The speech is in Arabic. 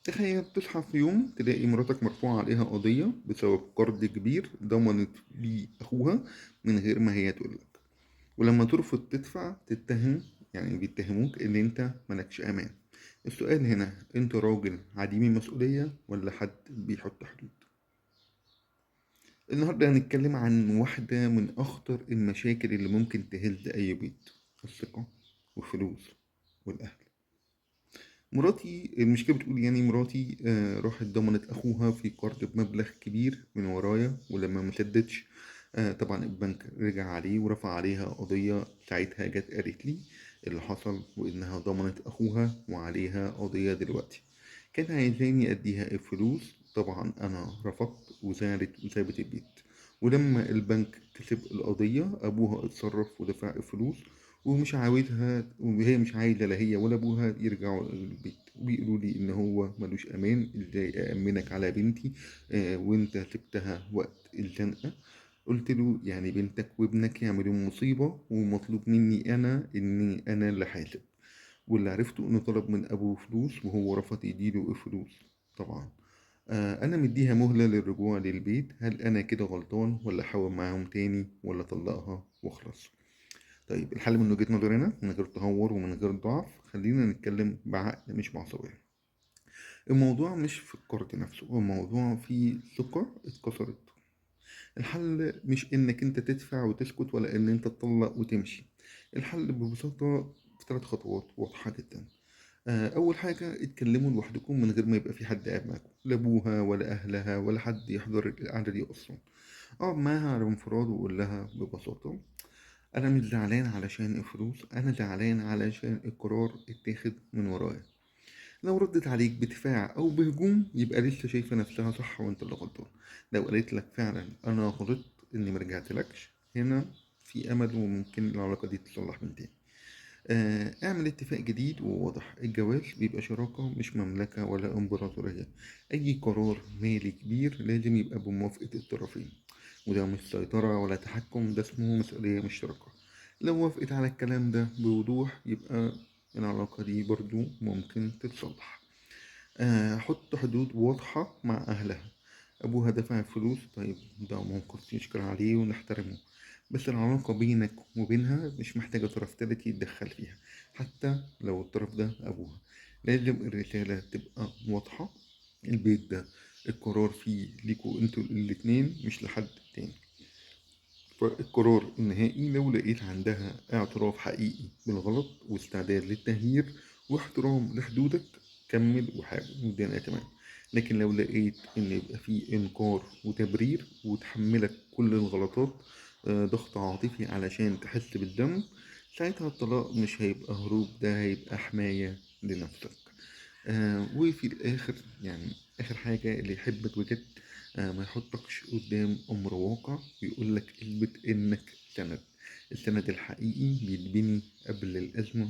تخيل تصحى في يوم تلاقي مراتك مرفوع عليها قضية بسبب قرض كبير ضمنت بيه أخوها من غير ما هي تقولك، ولما ترفض تدفع تتهم، يعني بيتهموك إن أنت ملكش أمان. السؤال هنا، أنت راجل عديم المسؤولية ولا حد بيحط حدود؟ النهاردة هنتكلم عن واحدة من أخطر المشاكل اللي ممكن تهز أي بيت: الثقة والفلوس والأهل. المشكلة بتقول يعني مراتي راحت ضمنت أخوها في قرض بمبلغ كبير من ورايا، ولما مسددش طبعا البنك رجع عليه ورفع عليها قضية. ساعتها جت قالت لي اللي حصل وإنها ضمنت أخوها وعليها قضية دلوقتي. كان عايزاني أديها الفلوس، طبعا أنا رفضت وزعلت وسابت البيت. ولما البنك كسب القضية أبوها اتصرف ودفع الفلوس، ومش عاوزها، وهي مش عايزة لا هي ولا أبوها يرجعوا البيت، وبيقولوا لي إن هو ملوش أمان. إزاي أأمنك على بنتي وأنت سبتها وقت الزنقة؟ قلت له يعني بنتك وابنك يعملوا مصيبة ومطلوب مني أنا إني أنا اللي حاسب. واللي عرفته إنه طلب من أبوه فلوس وهو رفض يديله الفلوس. طبعا أنا مديها مهلة للرجوع للبيت. هل أنا كده غلطان ولا أحاول معاهم تاني ولا أطلقها وأخلص؟ طيب الحل من وجهة نظرنا من غير تهور ومن غير ضعف، خلينا نتكلم بعقل مش بعصبية. الموضوع مش في القرض نفسه، الموضوع في ثقة اتكسرت. الحل مش انك انت تدفع وتسكت ولا ان انت تطلق وتمشي. الحل ببساطة في 3 خطوات واضحة جدا. أول حاجة، اتكلموا لوحدكم من غير ما يبقى في حد قاعد معاكم، لا أبوها ولا أهلها ولا حد يحضر القعدة دي أصلا. اقعد معاها على انفراد وقول لها ببساطة: انا مش زعلان علشان الفلوس، انا زعلان علشان القرار اتاخد من ورايا. لو ردت عليك بدفاع او بهجوم يبقى لسه شايفه نفسها صح وانت اللي غلطان. لو قالت لك فعلا انا غلطت اني مرجعتلكش، هنا في امل وممكن العلاقه دي تتصلح من تاني. اعمل اتفاق جديد وواضح. الجواز بيبقى شراكة مش مملكة ولا امبراطورية. أي قرار مالي كبير لازم يبقى بموافقة الطرفين، وده مش سيطرة ولا تحكم، ده اسمه مسؤولية مشتركة. لو وافقت على الكلام ده بوضوح يبقى العلاقة دي برضو ممكن تتصلح. حط حدود واضحة مع أهلها. أبوها دفع الفلوس، طيب ده موقف يشكر عليه ونحترمه، بس العلاقة بينك وبينها مش محتاجة طرف تالت يتدخل فيها، حتى لو الطرف ده أبوها. لازم الرسالة تبقى واضحة: البيت ده القرار فيه ليكوا انتوا الاتنين مش لحد تاني. فالقرار النهائي لو لقيت عندها اعتراف حقيقي بالغلط واستعداد للتغيير واحترام لحدودك، كمل وحاول والدنيا تمام. لكن لو لقيت ان يبقى فيه انكار وتبرير وتحملك كل الغلطات، ضغط عاطفي علشان تحس بالذنب، ساعتها الطلاق مش هيبقى هروب، ده هيبقى حماية لنفسك. وفي الآخر يعني آخر حاجة، اللي يحبك بجد ما يحطكش قدام أمر واقع ويقولك اثبت إنك سند. السند الحقيقي بيتبني قبل الأزمة